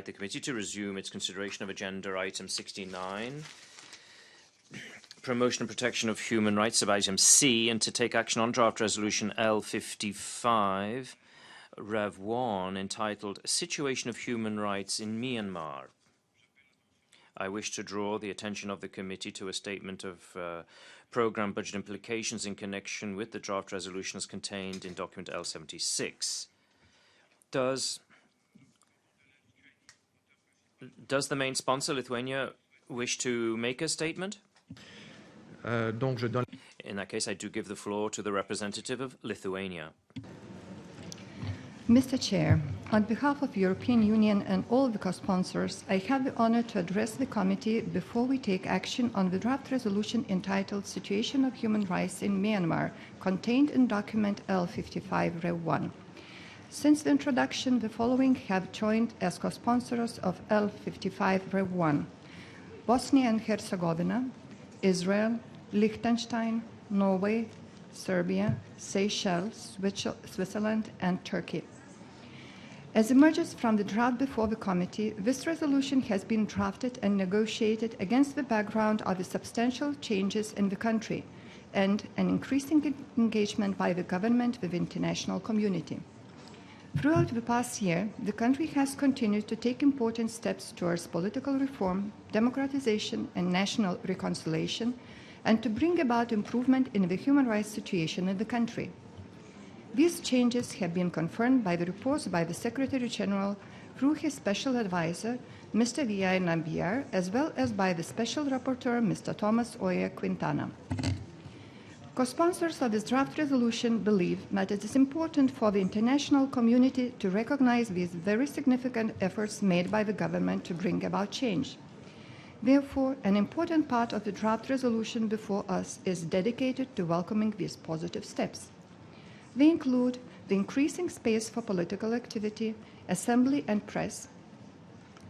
the committee to resume its consideration of agenda item 69, promotion and protection of human rights, of item C, and to take action on draft resolution L55, Rev 1, entitled Situation of Human Rights in Myanmar. I wish to draw the attention of the committee to a statement of programme budget implications in connection with the draft resolutions contained in document L76. Does the main sponsor, Lithuania, wish to make a statement? In that case, I do give the floor to the representative of Lithuania. Mr. Chair, on behalf of the European Union and all the co-sponsors, I have the honor to address the committee before we take action on the draft resolution entitled Situation of Human Rights in Myanmar, contained in document L55 Rev 1. Since the introduction, the following have joined as co-sponsors of L55 Rev 1: Bosnia and Herzegovina, Israel, Liechtenstein, Norway, Serbia, Seychelles, Switzerland, and Turkey. As emerges from the draft before the committee, this resolution has been drafted and negotiated against the background of the substantial changes in the country and an increasing engagement by the government with the international community. Throughout the past year, the country has continued to take important steps towards political reform, democratization, and national reconciliation, and to bring about improvement in the human rights situation in the country. These changes have been confirmed by the reports by the Secretary General through his special advisor, Mr. V.I. Nambiar, as well as by the Special Rapporteur, Mr. Thomas Oya Quintana. Co-sponsors of this draft resolution believe that it is important for the international community to recognize these very significant efforts made by the government to bring about change. Therefore, an important part of the draft resolution before us is dedicated to welcoming these positive steps. They include the increasing space for political activity, assembly and press,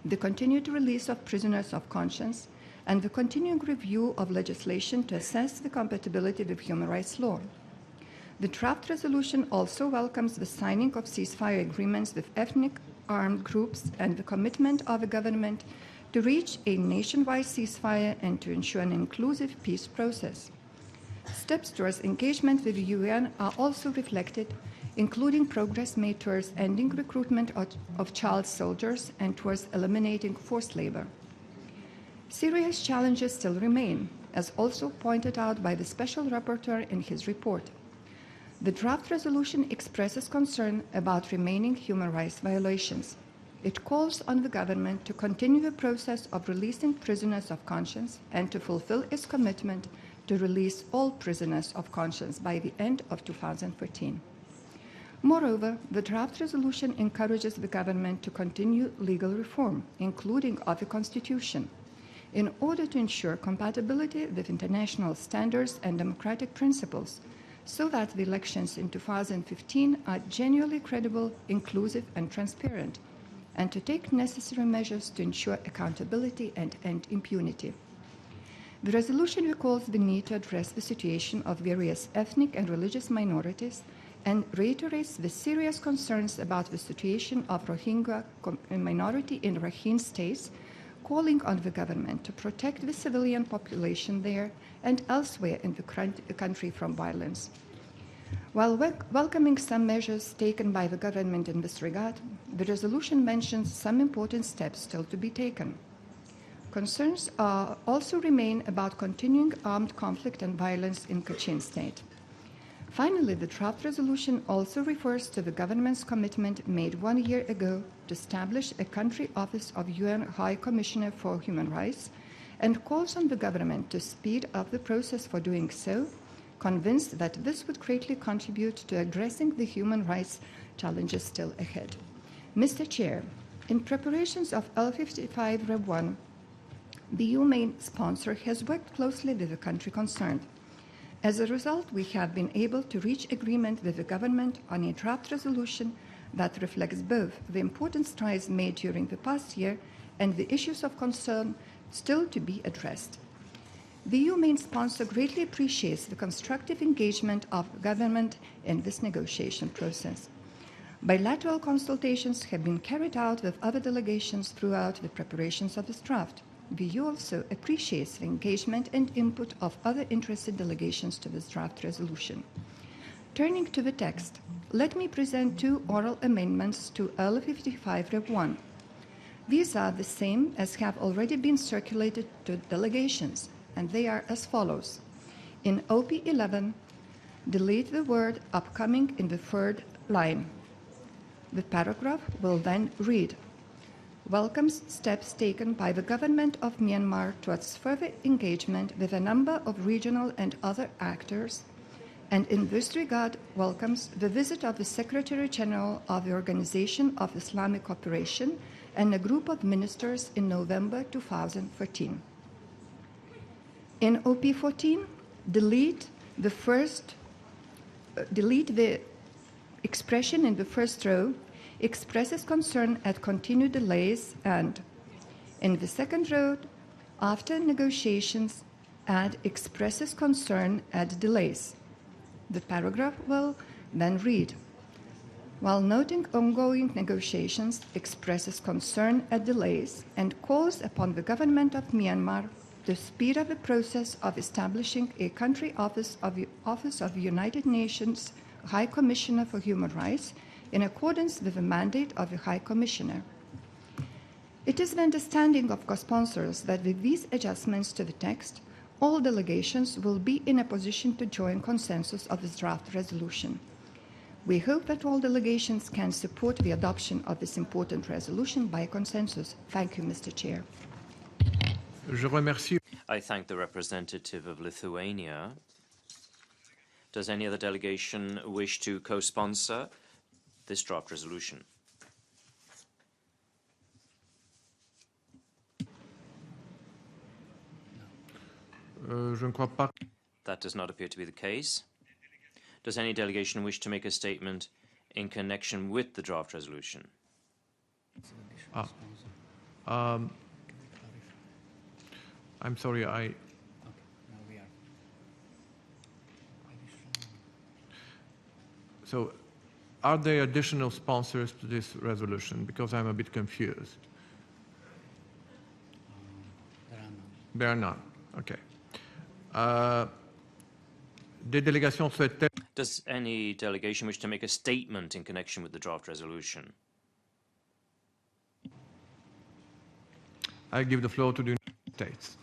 the continued release of prisoners of conscience, and the continuing review of legislation to assess the compatibility with human rights law. The draft resolution also welcomes the signing of ceasefire agreements with ethnic armed groups and the commitment of the government to reach a nationwide ceasefire and to ensure an inclusive peace process. Steps towards engagement with the UN are also reflected, including progress made towards ending recruitment of child soldiers and towards eliminating forced labor. Serious challenges still remain, as also pointed out by the Special Rapporteur in his report. The draft resolution expresses concern about remaining human rights violations. It calls on the government to continue the process of releasing prisoners of conscience and to fulfill its commitment to release all prisoners of conscience by the end of 2014. Moreover, the draft resolution encourages the government to continue legal reform, including of the Constitution, in order to ensure compatibility with international standards and democratic principles, so that the elections in 2015 are genuinely credible, inclusive, and transparent, and to take necessary measures to ensure accountability and end impunity. The resolution recalls the need to address the situation of various ethnic and religious minorities and reiterates the serious concerns about the situation of Rohingya minority in Rakhine states, calling on the government to protect the civilian population there and elsewhere in the country from violence. While welcoming some measures taken by the government in this regard, the resolution mentions some important steps still to be taken. Concerns also remain about continuing armed conflict and violence in Kachin state. Finally, the draft resolution also refers to the government's commitment made 1 year ago to establish a country office of UN High Commissioner for Human Rights and calls on the government to speed up the process for doing so, convinced that this would greatly contribute to addressing the human rights challenges still ahead. Mr. Chair, in preparations of L55 Rev 1, the EU main sponsor has worked closely with the country concerned. As a result, we have been able to reach agreement with the government on a draft resolution that reflects both the important strides made during the past year and the issues of concern still to be addressed. The EU main sponsor greatly appreciates the constructive engagement of the government in this negotiation process. Bilateral consultations have been carried out with other delegations throughout the preparations of this draft. We also appreciate the engagement and input of other interested delegations to this draft resolution. Turning to the text, let me present two oral amendments to L55 Rev 1. These are the same as have already been circulated to delegations, and they are as follows. In OP 11, delete the word upcoming in the third line. The paragraph will then read, welcomes steps taken by the government of Myanmar towards further engagement with a number of regional and other actors, and in this regard welcomes the visit of the Secretary General of the Organization of Islamic Cooperation and a group of ministers in November 2013. In OP 14, delete the expression in the first row, expresses concern at continued delays, and in the second row, after negotiations, add expresses concern at delays. The paragraph will then read, while noting ongoing negotiations, expresses concern at delays and calls upon the government of Myanmar to speed up the process of establishing a country office of the United Nations High Commissioner for Human Rights in accordance with the mandate of the High Commissioner. It is the understanding of co-sponsors that with these adjustments to the text, all delegations will be in a position to join consensus of this draft resolution. We hope that all delegations can support the adoption of this important resolution by consensus. Thank you, Mr. Chair. I thank the representative of Lithuania. Does any other delegation wish to co-sponsor this draft resolution? That does not appear to be the case. Does any delegation wish to make a statement in connection with the draft resolution? I'm sorry, So, are there additional sponsors to this resolution? Because I'm a bit confused. There are none. Okay. Does any delegation wish to make a statement in connection with the draft resolution? I give the floor to the United States.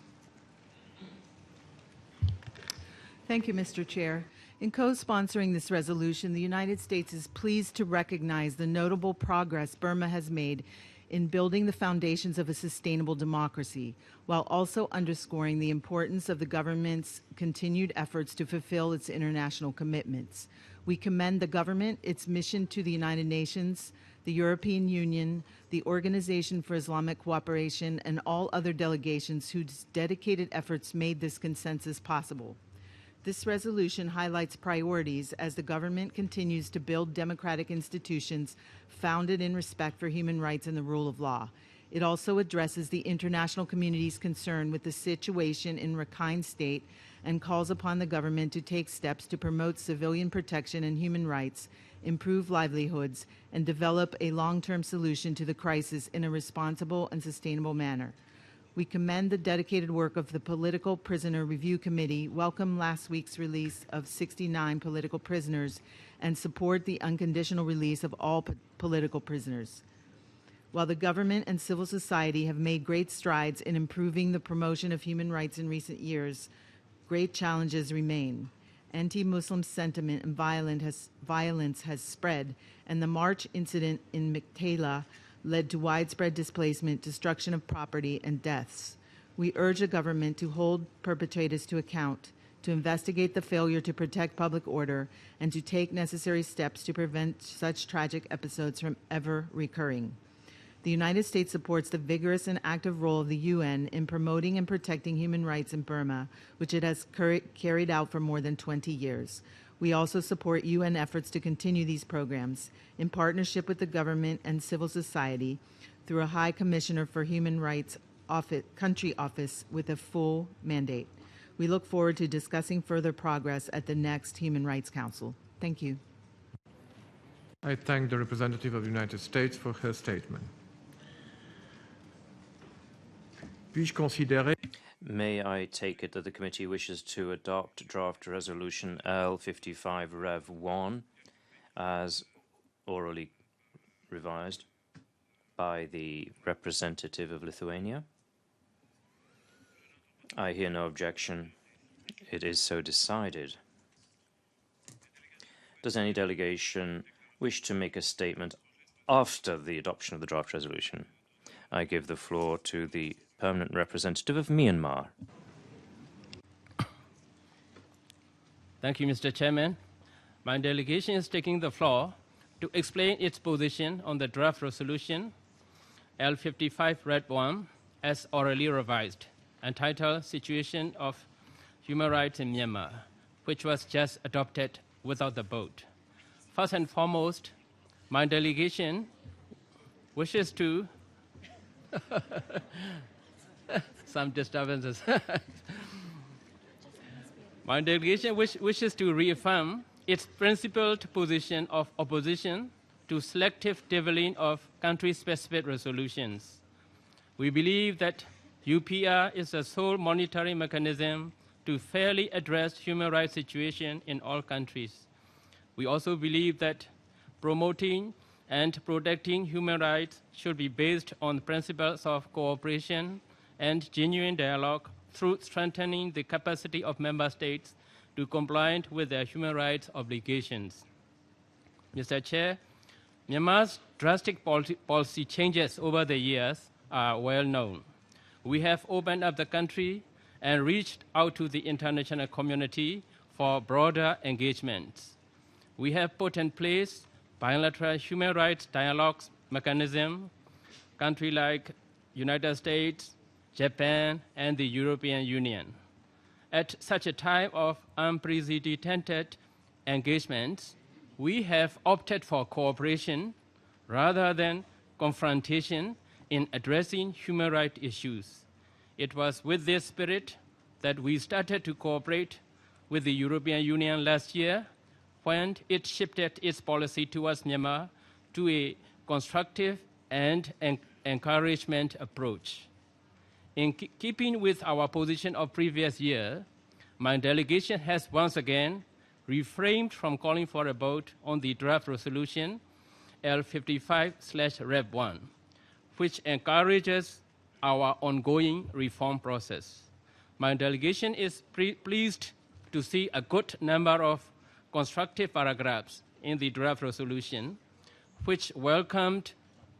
Thank you, Mr. Chair. In co-sponsoring this resolution, the United States is pleased to recognize the notable progress Burma has made in building the foundations of a sustainable democracy, while also underscoring the importance of the government's continued efforts to fulfill its international commitments. We commend the government, its mission to the United Nations, the European Union, the Organization for Islamic Cooperation, and all other delegations whose dedicated efforts made this consensus possible. This resolution highlights priorities as the government continues to build democratic institutions founded in respect for human rights and the rule of law. It also addresses the international community's concern with the situation in Rakhine State and calls upon the government to take steps to promote civilian protection and human rights, improve livelihoods, and develop a long-term solution to the crisis in a responsible and sustainable manner. We commend the dedicated work of the Political Prisoner Review Committee, welcome last week's release of 69 political prisoners, and support the unconditional release of all political prisoners. While the government and civil society have made great strides in improving the promotion of human rights in recent years, great challenges remain. Anti-Muslim sentiment and violence has spread, and the March incident in Mekhtela led to widespread displacement, destruction of property, and deaths. We urge the government to hold perpetrators to account, to investigate the failure to protect public order, and to take necessary steps to prevent such tragic episodes from ever recurring. The United States supports the vigorous and active role of the UN in promoting and protecting human rights in Burma, which it has carried out for more than 20 years. We also support UN efforts to continue these programs in partnership with the government and civil society through a High Commissioner for Human Rights country office with a full mandate. We look forward to discussing further progress at the next Human Rights Council. Thank you. I thank the representative of the United States for her statement. Puis-je considérer May I take it that the committee wishes to adopt draft resolution L55 Rev 1 as orally revised by the representative of Lithuania? I hear no objection. It is so decided. Does any delegation wish to make a statement after the adoption of the draft resolution? I give the floor to the permanent representative of Myanmar. Thank you, Mr. Chairman. My delegation is taking the floor to explain its position on the draft resolution L55 Red 1 as orally revised, entitled Situation of Human Rights in Myanmar, which was just adopted without the vote. First and foremost, my delegation wishes to some disturbances. My delegation wishes to reaffirm its principled position of opposition to selective tabling of country-specific resolutions. We believe that UPR is the sole monetary mechanism to fairly address human rights situation in all countries. We also believe that promoting and protecting human rights should be based on principles of cooperation and genuine dialogue through strengthening the capacity of member states to comply with their human rights obligations. Mr. Chair, Myanmar's drastic policy changes over the years are well known. We have opened up the country and reached out to the international community for broader engagements. We have put in place bilateral human rights dialogues mechanism, countries like United States, Japan, and the European Union. At such a time of unprecedented engagements, we have opted for cooperation rather than confrontation in addressing human rights issues. It was with this spirit that we started to cooperate with the European Union last year when it shifted its policy towards Myanmar to a constructive and encouragement approach. In keeping with our position of previous year, my delegation has once again refrained from calling for a vote on the draft resolution L55/Rev 1, which encourages our ongoing reform process. My delegation is pleased to see a good number of constructive paragraphs in the draft resolution, which welcomed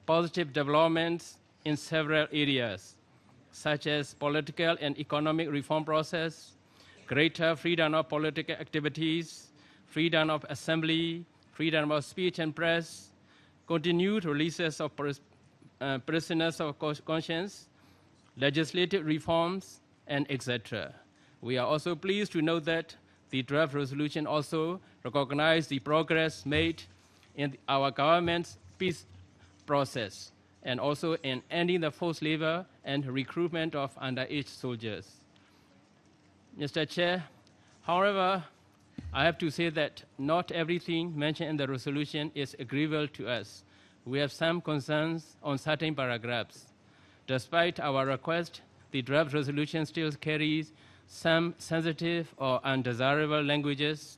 positive developments in several areas, such as political and economic reform process, greater freedom of political activities, freedom of assembly, freedom of speech and press, continued releases of prisoners of conscience, legislative reforms, and etc. We are also pleased to note that the draft resolution also recognized the progress made in our government's peace process and also in ending the forced labor and recruitment of underage soldiers. Mr. Chair, however, I have to say that not everything mentioned in the resolution is agreeable to us. We have some concerns on certain paragraphs. Despite our request, the draft resolution still carries some sensitive or undesirable languages,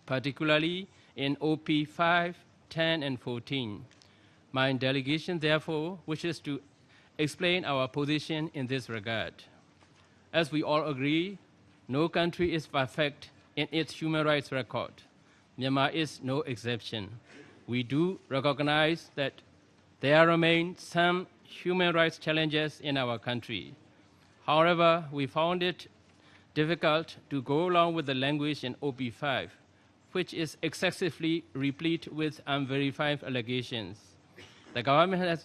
particularly in OP 5, 10, and 14. My delegation, therefore, wishes to explain our position in this regard. As we all agree, no country is perfect in its human rights record. Myanmar is no exception. We do recognize that there remain some human rights challenges in our country. However, we found it difficult to go along with the language in OP5, which is excessively replete with unverified allegations. The government has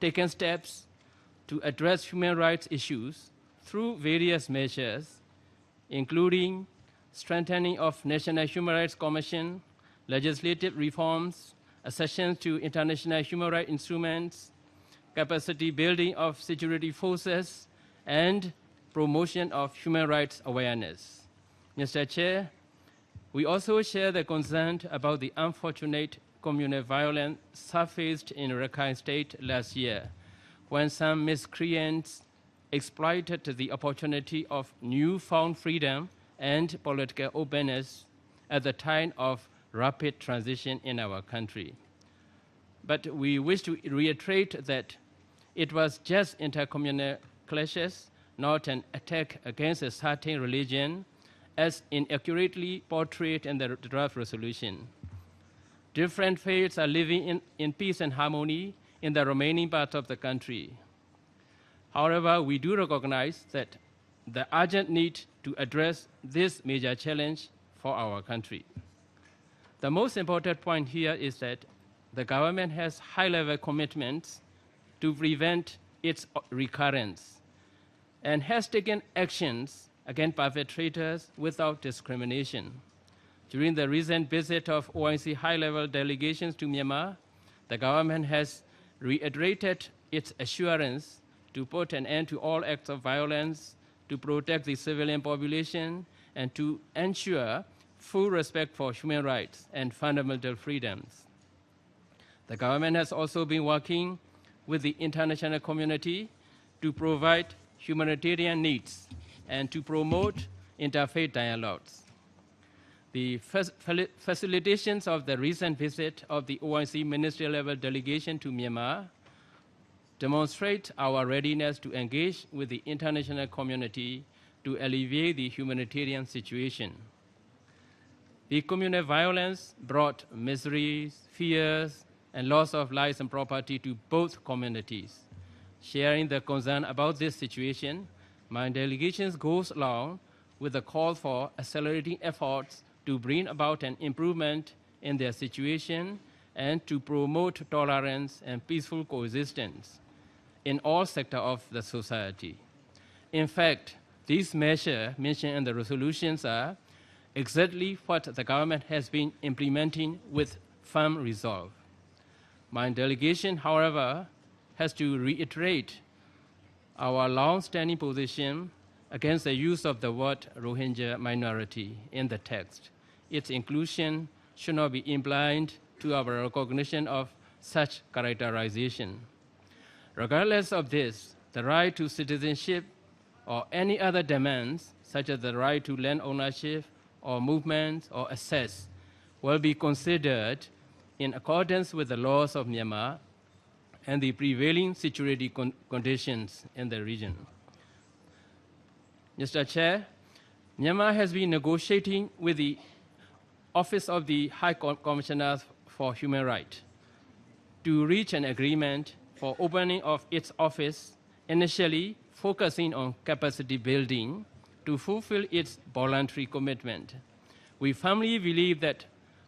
taken steps to address human rights issues through various measures, including strengthening of National Human Rights Commission, legislative reforms, accession to international human rights instruments, capacity building of security forces, and promotion of human rights awareness. Mr. Chair, we also share the concern about the unfortunate communal violence surfaced in Rakhine State last year, when some miscreants exploited the opportunity of newfound freedom and political openness at the time of rapid transition in our country. But we wish to reiterate that it was just intercommunal clashes, not an attack against a certain religion, as inaccurately portrayed in the draft resolution. Different faiths are living in peace and harmony in the remaining parts of the country. However, we do recognize that the urgent need to address this major challenge for our country. The most important point here is that the government has high-level commitments to prevent its recurrence and has taken actions against perpetrators without discrimination. During the recent visit of OIC high-level delegations to Myanmar, the government has reiterated its assurance to put an end to all acts of violence, to protect the civilian population, and to ensure full respect for human rights and fundamental freedoms. The government has also been working with the international community to provide humanitarian needs and to promote interfaith dialogues. The facilitations of the recent visit of the OIC ministerial-level delegation to Myanmar demonstrate our readiness to engage with the international community to alleviate the humanitarian situation. The communal violence brought miseries, fears, and loss of lives and property to both communities. Sharing the concern about this situation, my delegation goes along with the call for accelerating efforts to bring about an improvement in their situation and to promote tolerance and peaceful coexistence in all sectors of the society. In fact, these measures mentioned in the resolutions are exactly what the government has been implementing with firm resolve. My delegation, however, has to reiterate our long-standing position against the use of the word Rohingya minority in the text. Its inclusion should not be implied to our recognition of such characterization. Regardless of this, the right to citizenship or any other demands, such as the right to land ownership or movement or access, will be considered in accordance with the laws of Myanmar and the prevailing security conditions in the region. Mr. Chair, Myanmar has been negotiating with the Office of the High Commissioner for Human Rights to reach an agreement for opening of its office, initially focusing on capacity building to fulfill its voluntary commitment. We firmly believe that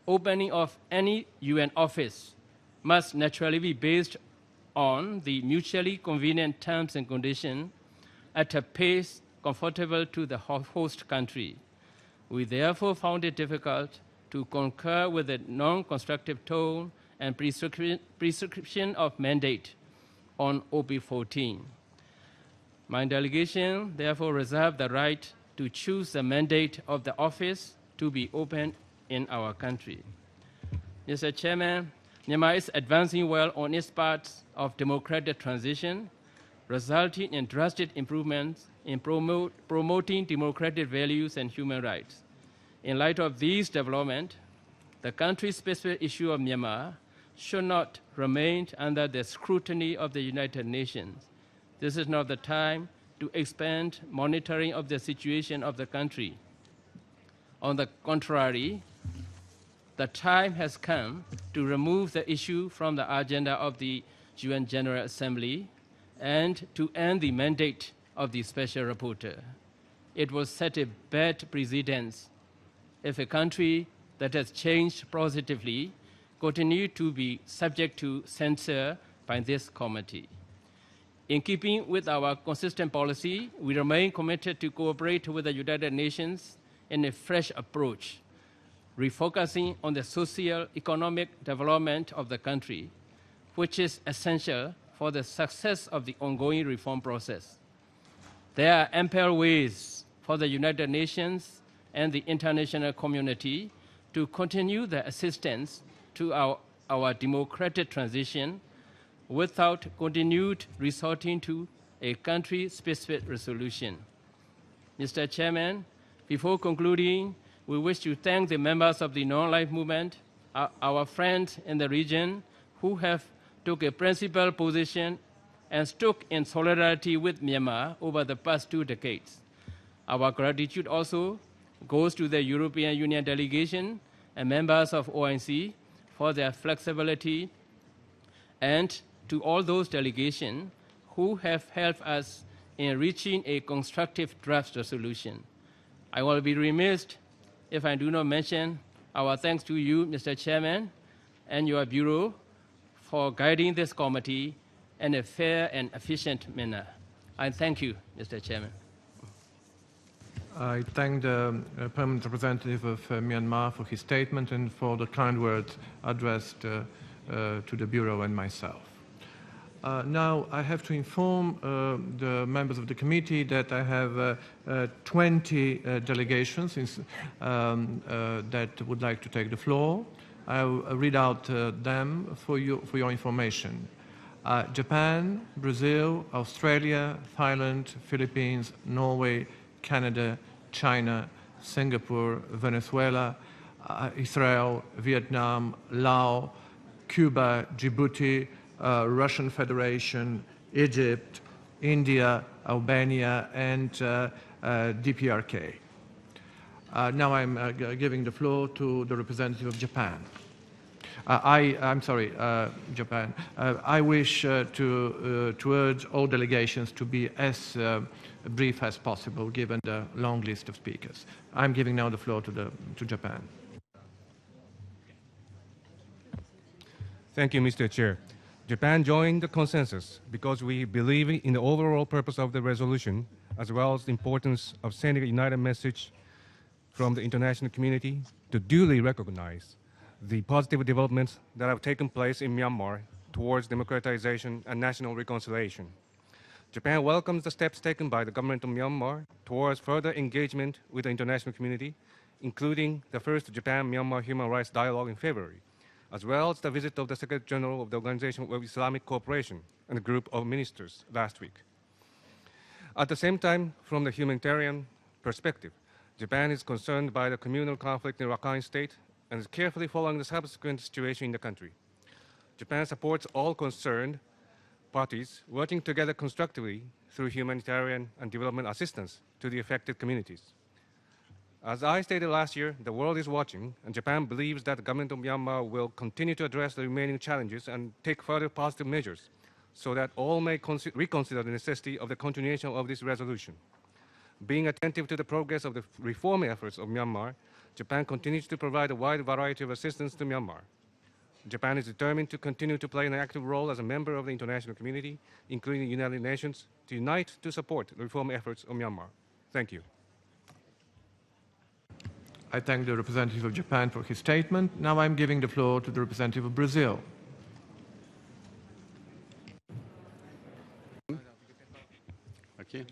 opening of any UN office must naturally be based on the mutually convenient terms and conditions at a pace comfortable to the host country. We therefore found it difficult to concur with the non-constructive tone and prescription of mandate on OP14. My delegation therefore reserved the right to choose the mandate of the office to be opened in our country. Mr. Chairman, Myanmar is advancing well on its path of democratic transition, resulting in drastic improvements in promoting democratic values and human rights. In light of these developments, the country's specific issue of Myanmar should not remain under the scrutiny of the United Nations. This is not the time to expand monitoring of the situation of the country. On the contrary, the time has come to remove the issue from the agenda of the UN General Assembly and to end the mandate of the Special Rapporteur. It will set a bad precedent if a country that has changed positively continue to be subject to censure by this committee. In keeping with our consistent policy, we remain committed to cooperate with the United Nations in a fresh approach, refocusing on the socio-economic development of the country, which is essential for the success of the ongoing reform process. There are ample ways for the United Nations and the international community to continue the assistance to our democratic transition without continued resorting to a country-specific resolution. Mr. Chairman, before concluding, we wish to thank the members of the non-aligned movement, our friends in the region who have took a principled position and stood in solidarity with Myanmar over the past 2 decades. Our gratitude also goes to the European Union delegation and members of OIC for their flexibility, and to all those delegations who have helped us in reaching a constructive draft resolution. I will be remiss if I do not mention our thanks to you, Mr. Chairman, and your Bureau for guiding this committee in a fair and efficient manner. I thank you, Mr. Chairman. I thank the permanent representative of Myanmar for his statement and for the kind words addressed to the Bureau and myself. Now, I have to inform the members of the committee that I have 20 delegations that would like to take the floor. I'll read out them for your information. Japan, Brazil, Australia, Thailand, Philippines, Norway, Canada, China, Singapore, Venezuela, Israel, Vietnam, Laos, Cuba, Djibouti, Russian Federation, Egypt, India, Albania, and DPRK. Now I'm giving the floor to the representative of Japan. I'm sorry, Japan. I wish to urge all delegations to be as brief as possible, given the long list of speakers. I'm giving now the floor to Japan. Thank you, Mr. Chair. Japan joined the consensus because we believe in the overall purpose of the resolution, as well as the importance of sending a united message from the international community to duly recognize the positive developments that have taken place in Myanmar towards democratization and national reconciliation. Japan welcomes the steps taken by the government of Myanmar towards further engagement with the international community, including the first Japan-Myanmar Human Rights Dialogue in February, as well as the visit of the Secretary General of the Organization of Islamic Cooperation and a group of ministers last week. At the same time, from the humanitarian perspective, Japan is concerned by the communal conflict in Rakhine State and is carefully following the subsequent situation in the country. Japan supports all concerned parties working together constructively through humanitarian and development assistance to the affected communities. As I stated last year, the world is watching, and Japan believes that the government of Myanmar will continue to address the remaining challenges and take further positive measures so that all may reconsider the necessity of the continuation of this resolution. Being attentive to the progress of the reform efforts of Myanmar, Japan continues to provide a wide variety of assistance to Myanmar. Japan is determined to continue to play an active role as a member of the international community, including the United Nations, to unite to support the reform efforts of Myanmar. Thank you. I thank the representative of Japan for his statement. Now I'm giving the floor to the representative of Brazil. Aqui.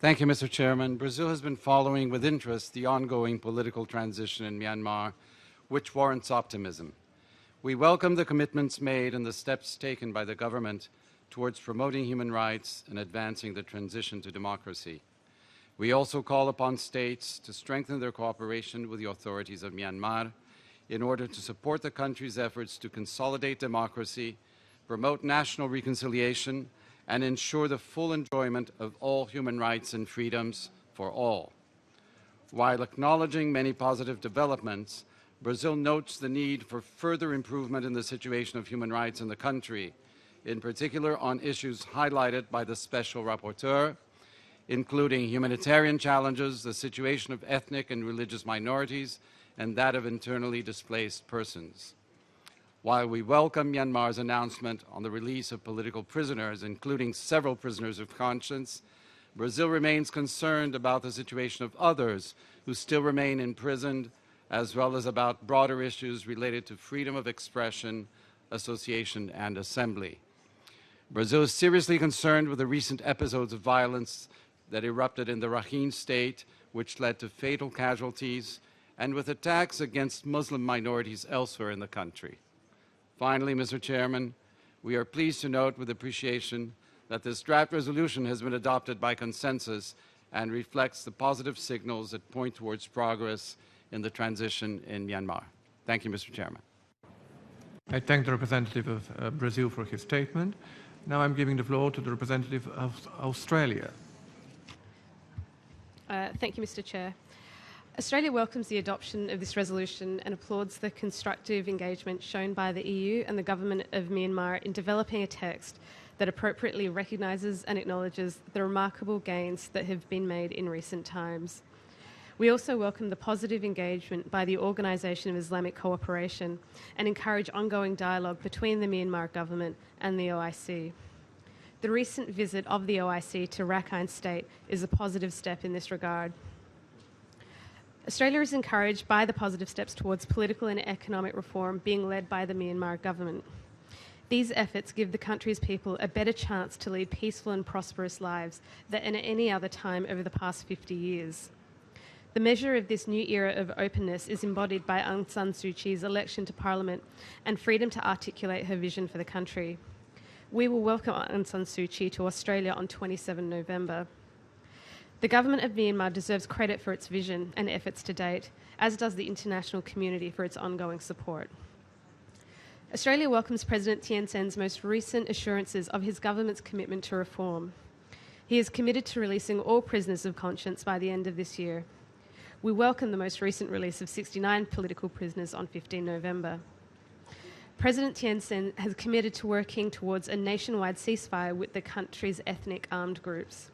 Thank you, Mr. Chairman. Brazil has been following with interest the ongoing political transition in Myanmar, which warrants optimism. We welcome the commitments made and the steps taken by the government towards promoting human rights and advancing the transition to democracy. We also call upon states to strengthen their cooperation with the authorities of Myanmar in order to support the country's efforts to consolidate democracy, promote national reconciliation, and ensure the full enjoyment of all human rights and freedoms for all. While acknowledging many positive developments, Brazil notes the need for further improvement in the situation of human rights in the country, in particular on issues highlighted by the Special Rapporteur, including humanitarian challenges, the situation of ethnic and religious minorities, and that of internally displaced persons. While we welcome Myanmar's announcement on the release of political prisoners, including several prisoners of conscience, Brazil remains concerned about the situation of others who still remain imprisoned, as well as about broader issues related to freedom of expression, association, and assembly. Brazil is seriously concerned with the recent episodes of violence that erupted in the Rakhine state, which led to fatal casualties, and with attacks against Muslim minorities elsewhere in the country. Finally, Mr. Chairman, we are pleased to note with appreciation that this draft resolution has been adopted by consensus and reflects the positive signals that point towards progress in the transition in Myanmar. Thank you, Mr. Chairman. I thank the representative of Brazil for his statement. Now I'm giving the floor to the representative of Australia. Thank you, Mr. Chair. Australia welcomes the adoption of this resolution and applauds the constructive engagement shown by the EU and the government of Myanmar in developing a text that appropriately recognises and acknowledges the remarkable gains that have been made in recent times. We also welcome the positive engagement by the Organisation of Islamic Cooperation and encourage ongoing dialogue between the Myanmar government and the OIC. The recent visit of the OIC to Rakhine State is a positive step in this regard. Australia is encouraged by the positive steps towards political and economic reform being led by the Myanmar government. These efforts give the country's people a better chance to lead peaceful and prosperous lives than at any other time over the past 50 years. The measure of this new era of openness is embodied by Aung San Suu Kyi's election to Parliament and freedom to articulate her vision for the country. We will welcome Aung San Suu Kyi to Australia on 27 November. The government of Myanmar deserves credit for its vision and efforts to date, as does the international community for its ongoing support. Australia welcomes President Thein Sein's most recent assurances of his government's commitment to reform. He is committed to releasing all prisoners of conscience by the end of this year. We welcome the most recent release of 69 political prisoners on 15 November. President Thein Sein has committed to working towards a nationwide ceasefire with the country's ethnic armed groups.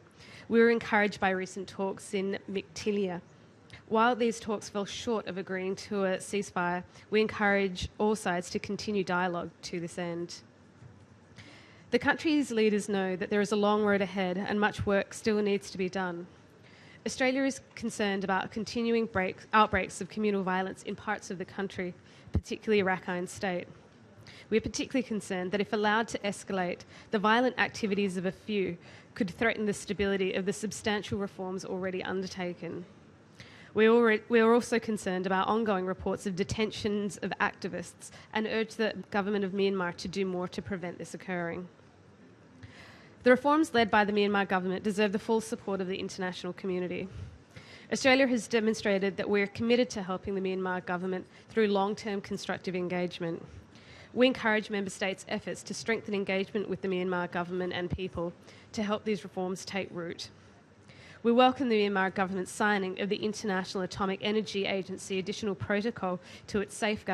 We were encouraged by recent talks in Myktillia. While these talks fell short of agreeing to a ceasefire, we encourage all sides to continue dialogue to this end. The country's leaders know that there is a long road ahead and much work still needs to be done. Australia is concerned about continuing outbreaks of communal violence in parts of the country, particularly Rakhine State. We are particularly concerned that if allowed to escalate, the violent activities of a few could threaten the stability of the substantial reforms already undertaken. We are also concerned about ongoing reports of detentions of activists and urge the government of Myanmar to do more to prevent this occurring. The reforms led by the Myanmar government deserve the full support of the international community. Australia has demonstrated that we are committed to helping the Myanmar government through long-term constructive engagement. We encourage Member States' efforts to strengthen engagement with the Myanmar government and people to help these reforms take root. We welcome the Myanmar government's signing of the International Atomic Energy Agency additional protocol to its safeguard